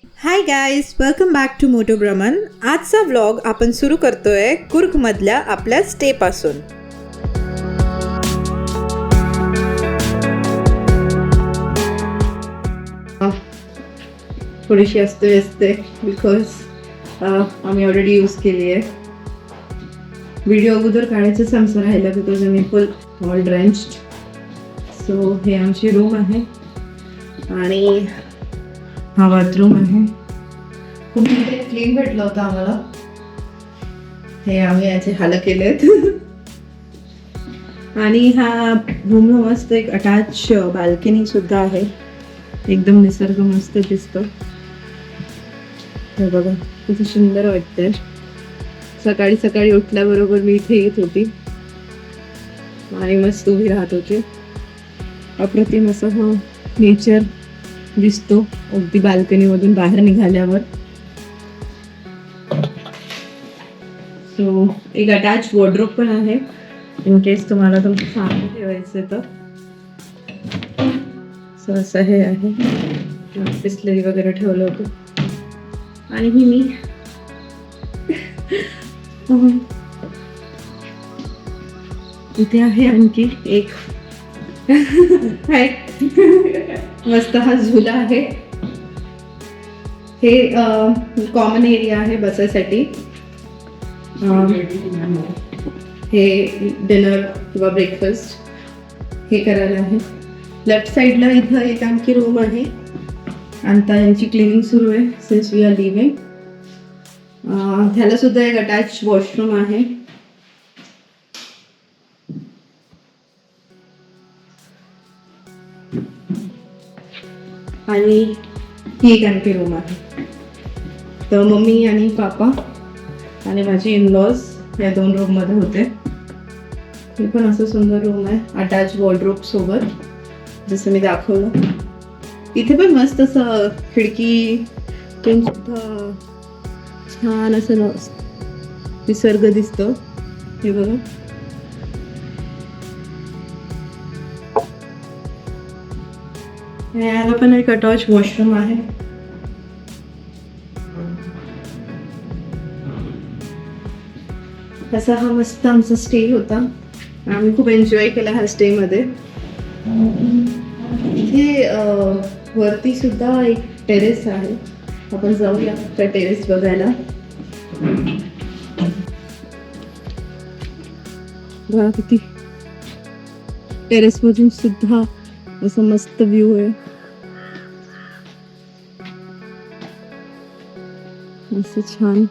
High guys, welcome back to Moto Bhraman. आजचा vlog आपण सुरू करतोय कुर्गमधल्या आपल्या स्टे पासून. थोडीशी असते बिकॉज आम्ही ऑलरेडी यूज केली आहे. व्हिडिओ अगोदर काढायचं आमचं राहिलं बिकॉज आम्ही फुल ऑल ड्रेंच्ड. सो हे आमची रूम आहे आणि हा बाथरूम आहे. खूप क्लीन भेटलं होतं आम्हाला. हे आम्ही याचे हाल केलेत. आणि हा रूमला मस्त एक अटॅच बाल्कनी सुद्धा आहे. एकदम निसर्ग मस्त दिसतो. हे बघा किती सुंदर वाटतंय. सकाळी सकाळी उठल्याबरोबर मी इथे येत होती आणि मस्त उभी राहत होती. अप्रतिम असं हा नेचर दिसतो अगदी बाल्कनी मधून बाहेर निघाल्यावर. सो एक अटॅच वॉर्डरोब पण आहे इन केस तुम्हाला तुमचं सामान ठेवायचं तर. सो असं हे आहे. बिस्लरी वगैरे ठेवलं होतं. आणि मी इथे आहे आणखी एक मस्त हा झुला आहे. हे कॉमन एरिया आहे बसायसाठी. हे डिनर किंवा ब्रेकफास्ट हे करायला आहे. लेफ्ट साईडला इथं एक आणखी रूम आहे. आता यांची क्लिनिंग सुरू आहे सिन्स वी आर लिव्हिंग. ह्याला सुद्धा एक अटॅच वॉशरूम आहे. आणि ही एक आणखी रूम आहे. तर मम्मी आणि पापा आणि माझे इनलॉज या 2 रूम मध्ये होते. हे पण असं सुंदर रूम आहे अटॅच वॉर्डरोब सोबत जसं मी दाखवलं. इथे पण मस्त असं खिडकीतून सुद्धा छान असं निसर्ग दिसतो. हे बघा. याला पण एक अटॅच वॉशरूम आहे. असा हा मस्त आमचा स्टे होता. आम्ही खूप एन्जॉय केला ह्या स्टे मध्ये. इथे वरती सुद्धा एक टेरेस आहे. आपण जाऊया त्या टेरेस बघायला. बघा किती टेरेस मधून सुद्धा असं मस्त व्ह्यू आहे. असं छान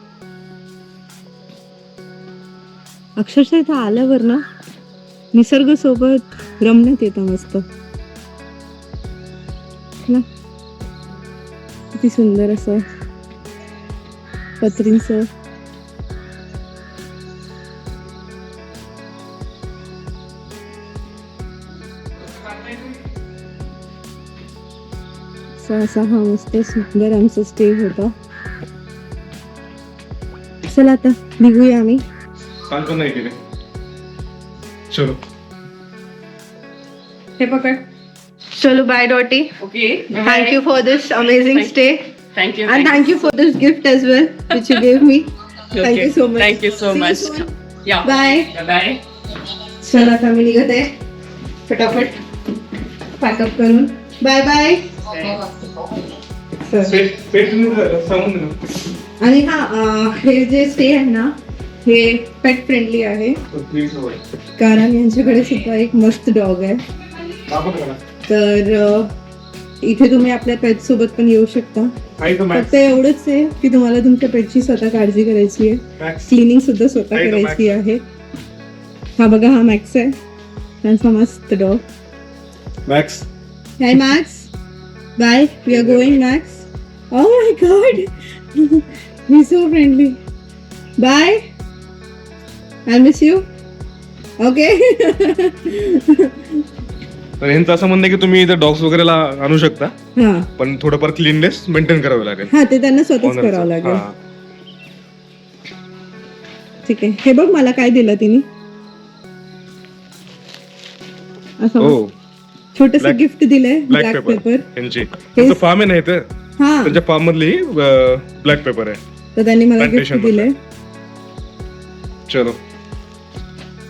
अक्षरशः इथं आल्यावर ना निसर्ग सोबत रमण्यात येतं मस्त ना. किती सुंदर असं पत्रींचं. असा हा मस्त सुंदर आमचा स्टे होता. चला आता निघूया आम्ही. चलो हे पकड. चलो bye डॉटी. Okay. Thank you for this amazing stay. Thank you. And thank you for this gift as well, which you gave me. Thank you so much. Thank you so See you much. soon. Yeah. Bye. Bye. चला आता मी निघत आहे फटाफट pack up करून. Bye bye. आणि हे जे stay आहे ना हे पेट फ्रेंडली आहे कारण यांच्याकडे सुद्धा एक मस्त डॉग आहे. तर इथे तुम्ही आपल्या पेट सोबत पण येऊ शकता. फक्त एवढंच आहे की तुम्हाला तुमच्या पेटची स्वतः काळजी करायची आहे. क्लिनिंग सुद्धा स्वतः करायची आहे. हा बघा हा मॅक्स आहे त्यांचा मस्त dog. Max hi Max. Bye. We are going Max. Oh my god. He's so friendly. Bye. I'll miss you. Okay. तर यांचं असं म्हणणं आहे की तुम्ही इथे डॉग्स वगैरेला आणू शकता हा पण थोडंफार क्लीननेस मेंटेन करावं लागेल. हा ते त्यांना स्वतःच करावं लागेल. ठीक आहे. हे बघ मला काय दिलं तिने. असं छोटस गिफ्ट दिलंय. Black paper. यांची फार्म आहे ना इथे. हा त्यांच्या फार्म मधली ब्लॅक पेपर आहे. तर त्यांनी मला गिफ्ट Plantation दिलंय. चलो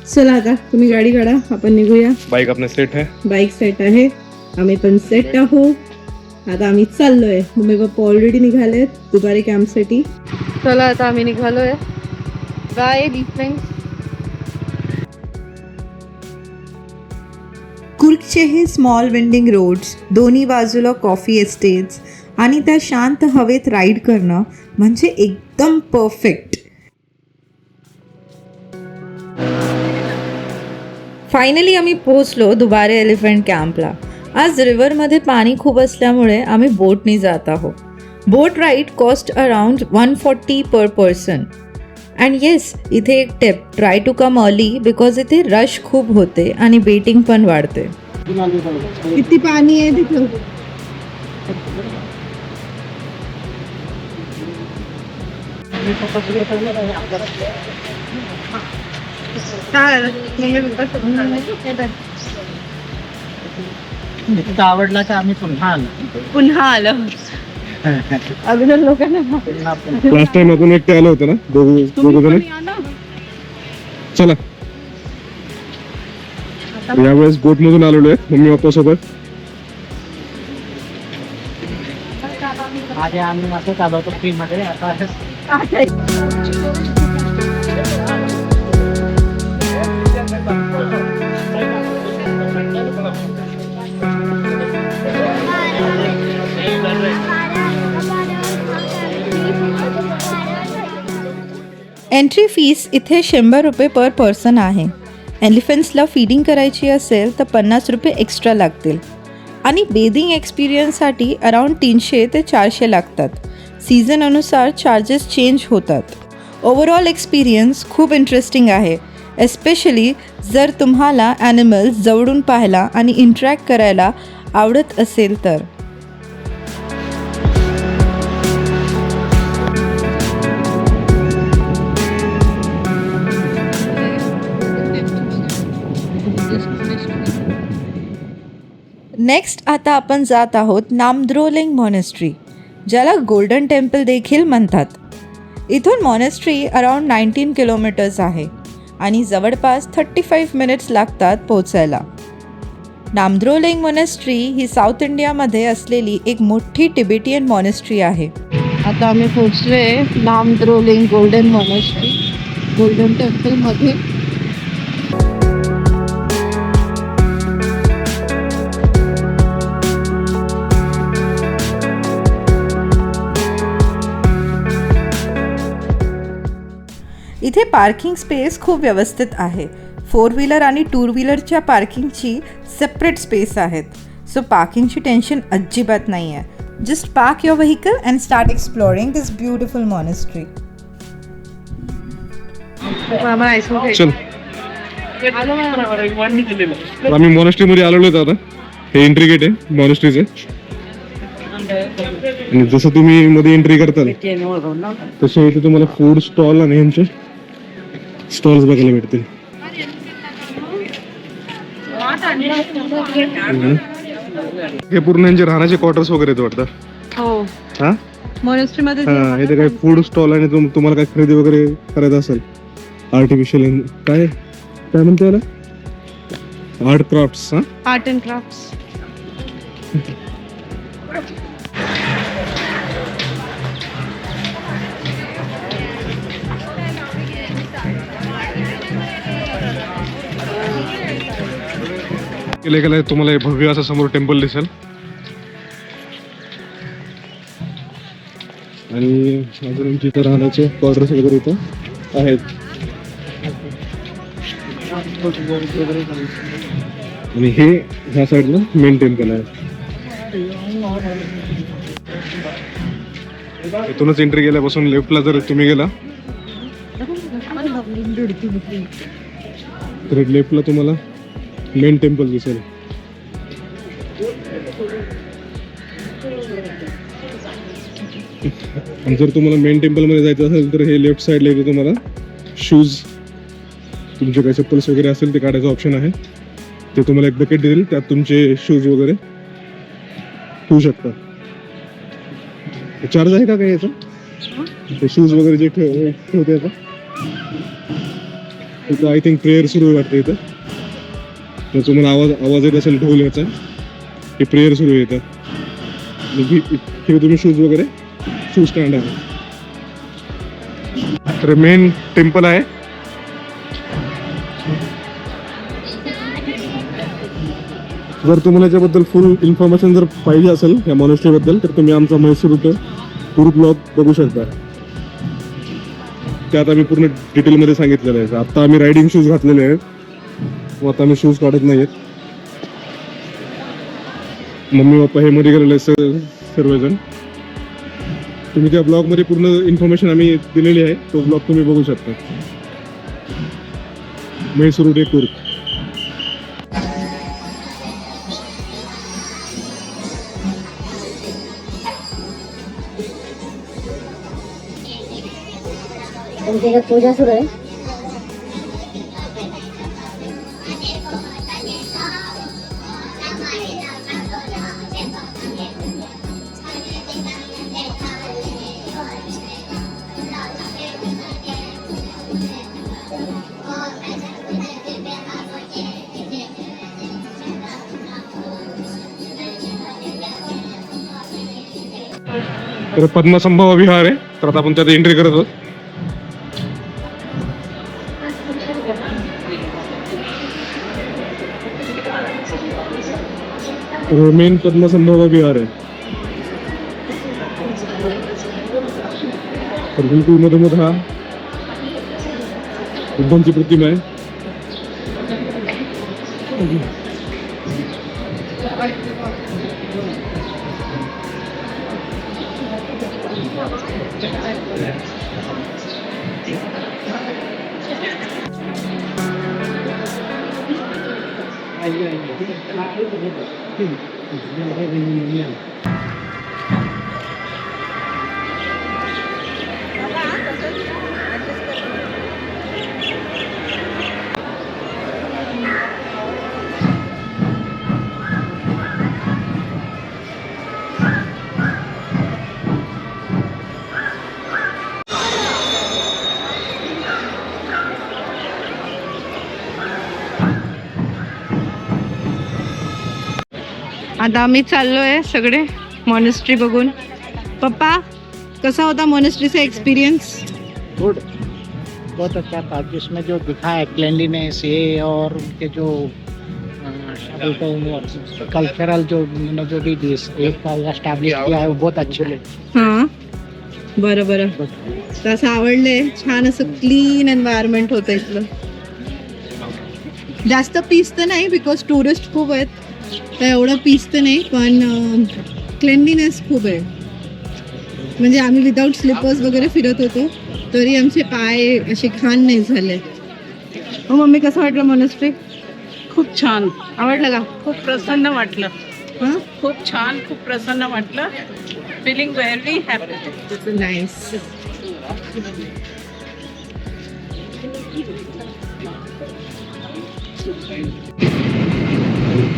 चला आता तुम्ही गाडी काढा, आपण निघूया. बाईक आपने सेट है. बाईक सेट आहे, आम्ही पण सेट आहोत. आता आम्ही चाललोय. मम्मी पप्पा ऑलरेडी निघालेत दुपारी कॅम्पसाठी. चला आता आम्ही निघालोय. Bye friends. कुर्गचे हे स्मॉल वेंडिंग रोड्स, दोन्ही बाजूला कॉफी एस्टेट्स आणि त्या शांत हवेत राईड करणं म्हणजे एकदम परफेक्ट. फायनली आम्ही पोहोचलो दुबारे एलिफंट कॅम्पला. आज रिव्हरमध्ये पाणी खूप असल्यामुळे आम्ही बोटनी जात आहोत. Boat ride cost around 140 per person. And yes, इथे एक tip, try to come early because इथे रश खूप होते आणि वेटिंग पण वाढते. किती पाणी आहे तिथं. आवडला का आम्ही पुन्हा आलो. अभिनव लोकांना लास्ट टाइम आपण एकटे आलो होतो ना, दोघं जण. चला यावेळेस बोट मधून आलेलो आहे मम्मी पप्पा सोबत. आधी आम्ही असं चालवतो फ्री मध्ये. आता एंट्री फीस इथे 100 रुपये पर पर्सन आहे. एलिफंट्सला फीडिंग करायची असेल तर 50 रुपये एक्स्ट्रा लागतील आणि बेदिंग एक्सपिरियन्ससाठी अराउंड 300 ते 400 लागतात. सीझन अनुसार चार्जेस चेंज होतात. ओव्हरऑल एक्सपिरियन्स खूप इंटरेस्टिंग आहे, एस्पेशली जर तुम्हाला ॲनिमल्स जवळून पाहायला आणि इंटरॅक्ट करायला आवडत असेल तर. नेक्स्ट आता आपण जात आहोत नामद्रोलिंग मॉनेस्ट्री, ज्याला गोल्डन टेम्पल देखील म्हणतात. इथून मॉनेस्ट्री अराउंड 19 किलोमीटर्स आहे आणि जवळपास 35 मिनिट्स लागतात पोहोचायला. नामद्रोलिंग मॉनेस्ट्री ही साऊथ इंडियामध्ये असलेली एक मोठी टिबेटियन मॉनेस्ट्री आहे. आता आम्ही पोहोचलोय Namdroling golden monastery, golden temple मध्ये. इथे पार्किंग स्पेस खूप व्यवस्थित आहे. 4 व्हीलर आणि 2 व्हीलरच्या पार्किंगची सेपरेट स्पेस आहेत. सो पार्किंगची टेन्शन अजिबात नाही आहे. Just park your vehicle and start exploring this beautiful monastery. चल आम्ही मॉनेस्ट्री मध्ये आलेलो आहेत. आता हे एंट्री गेट आहे मॉनेस्ट्रीचे. आणि जसं तुम्ही मध्ये एंट्री करताल तसे इथे तुम्हाला फूड स्टॉल आणि यांचे स्टॉल्स बघायला भेटतील. हे पूर्ण यांचे राहण्याचे क्वार्टर्स वगैरे आहेत वाटतं. हो, हा मॉनेस्ट्री मध्ये हा, इथे काही फूड स्टॉल आणि तुम्हाला काय खरेदी वगैरे करायचं असेल आर्टिफिशियल काय काय म्हणते याला, आर्ट क्राफ्ट्स. हा, आर्ट अँड क्राफ्ट्स. केले गेले तुम्हाला हे भव्य असं समोर टेम्पल दिसेल. आणि अजून इथं राहण्याचे क्वार्टर्स वगैरे इथं आहेत. आणि हे ह्या साईडला मेन टेम्पल आहे. इथूनच एंट्री गेल्यापासून लेफ्टला जर तुम्ही गेला तर लेफ्टला तुम्हाला मेन टेम्पल दिसेल. आणि जर तुम्हाला मेन टेम्पल मध्ये जायचं असेल तर हे लेफ्ट साईडला इथे तुम्हाला शूज, तुमचे काही चप्पल्स वगैरे असेल ते काढायचं ऑप्शन आहे. ते तुम्हाला एक बकेट देईल, त्यात तुमचे शूज वगैरे ठेवू शकता. चार्ज आहे का काय याचा शूज वगैरे जे ठेवते याचा इथं आय थिंक प्रेयर सुरू आहे वाटतं इथं तर तुम्हाला आवाज येत असेल ढोल याचा हे प्रेयर सुरू आहे इथं इथे तुम्ही शूज वगैरे शूज स्टँड आहे तर मेन टेम्पल आहे जर तुम्हाला याच्याबद्दल फुल इन्फॉर्मेशन जर पाहिजे असेल या मॉनेस्ट्री बद्दल तर तुम्ही आमचा म्हैसूर टूर ब्लॉग बघू शकता त्यात आम्ही पूर्ण डिटेलमध्ये सांगितलेलं आहे आता आम्ही रायडिंग शूज घातलेले आहेत आता आम्ही शूज काढत नाहीत मम्मी पप्पा हे मध्ये गेलेले सर्वजण तुम्ही त्या ब्लॉग मध्ये पूर्ण इन्फॉर्मेशन आम्ही दिलेली आहे तो ब्लॉग तुम्ही बघू शकता म्हैसूर टूर तुमच्या पूजा सुरू आहे तर पद्मसंभव विहार आहे तर आता आपण त्यात एंट्री करत आहोत मेन पद्मसंभव विहार आहे तर बिलकुल मधोमध हा बुद्धांची प्रतिमा आहे आता आम्ही चाललोय सगळे मॉनेस्ट्री बघून पप्पा कसा होता मॉनेस्ट्रीचा एक्सपीरियंस गुड बहुत अच्छा था जिसमें जो दिखा है क्लेanलीनेस ये और उनके जो कल्चरल जो उन्होंने जो भी एक एस्टैब्लिश किया है वो बहुत अच्छे हां बरं बरं तसं आवडलंय छान असं क्लीन एन्व्हायरमेंट होतं इथलं जास्त पीस तर नाही बिकॉज टुरिस्ट खूप आहेत तर एवढं पीस तर नाही पण क्लेनलीनेस खूप आहे म्हणजे आम्ही विदाऊट स्लिपर्स वगैरे फिरत होतो तरी आमचे पाय असे घाण नाही झाले हो मम्मी कसं वाटलं मॉनेस्ट्री खूप छान आवडलं का खूप प्रसन्न वाटलं हां खूप छान खूप प्रसन्न वाटलं feeling very happy nice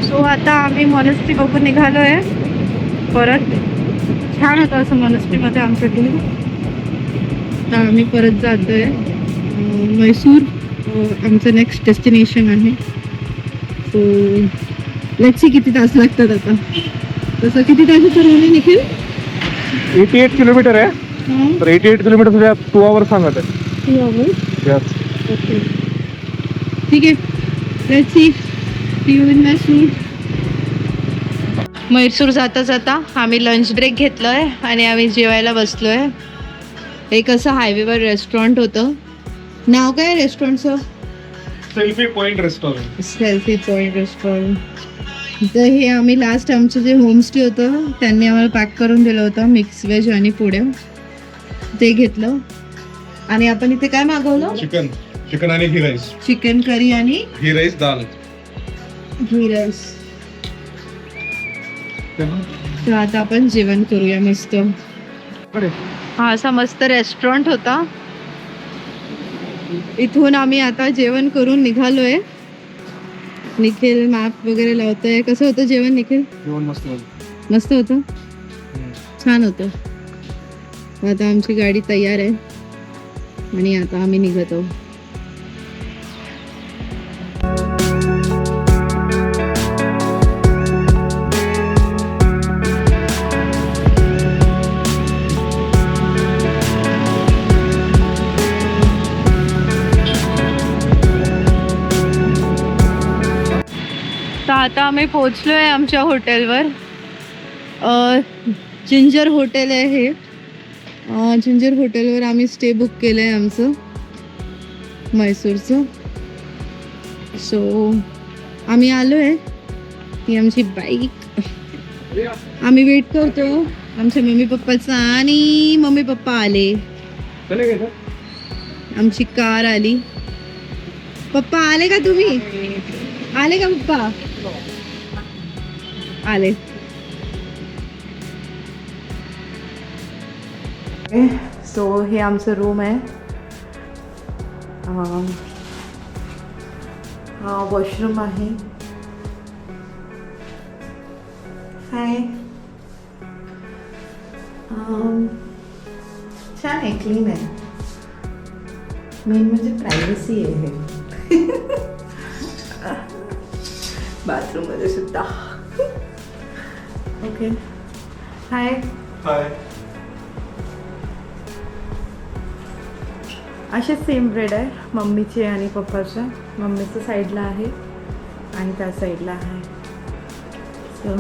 so आता आम्ही मॉनेस्ट्री बघून निघालो आहे परत छान होतं असं मॉनेस्ट्रीमध्ये आमचं टूर तर आम्ही परत जातो आहे म्हैसूर आमचं नेक्स्ट डेस्टिनेशन आहे सो लेट्स सी किती तास लागतात आता तसं किती तास ठरवले निखिल 88 किलोमीटर आहे तर 88 किलोमीटर तुझ्या 2 आवर सांगत आहे 2 आवर्स Yes. ओके ठीक आहे let's see you in Mysore Mysore जाता जाता आम्ही लंच ब्रेक घेतलो आहे आणि आम्ही जेवायला बसलो आहे एक असं हायवेवर रेस्टॉरंट होतं नाव काय रेस्टॉरंटचं Selfie Point restaurant Selfie Point restaurant तर हे आम्ही लास्ट आमचं जे होमस्टे होतं त्यांनी आम्हाला पॅक करून दिलं होतं मिक्स व्हेज आणि पुड्या ते घेतलं आणि आपण इथे काय मागवलं चिकन आणि घी राईस चिकन करी आणि घी राईस दाल घी राईस तर आता आपण जेवण करूया मस्त हा असा मस्त रेस्टॉरंट होता इथून आम्ही आता जेवण करून निघालोय निखिल मॅप वगैरे लावतोय कसं होतं जेवण निखिल जेवण मस्त होतं. मस्त होतं छान होतं आता आमची गाडी तयार आहे आणि आता आम्ही निघत आहोत. तर आता आम्ही पोहोचलो आहे आमच्या हॉटेलवर. जिंजर हॉटेल आहे हे. जिंजर हॉटेलवर आम्ही स्टे बुक केलं आहे आमचं म्हैसूरचं. सो आम्ही आलो आहे. ही आमची बाईक. आम्ही वेट करतो आमच्या मम्मी पप्पाचा आणि मम्मी पप्पा आले. आमची कार आली. पप्पा आले का तुम्ही? आले का पप्पा? आले. सो हे आमचं रूम आहे. हा वॉशरूम आहे. हाय. छान आहे, क्लीन आहे. मेन म्हणजे प्रायव्हसी आहे हे. बाथरूम मध्ये सुद्धा. ओके. हाय. हाय. असे सेम बेड आहे मम्मीचे आणि पप्पाच्या. मम्मीचं साईडला आहे आणि त्या साईडला आहे. सो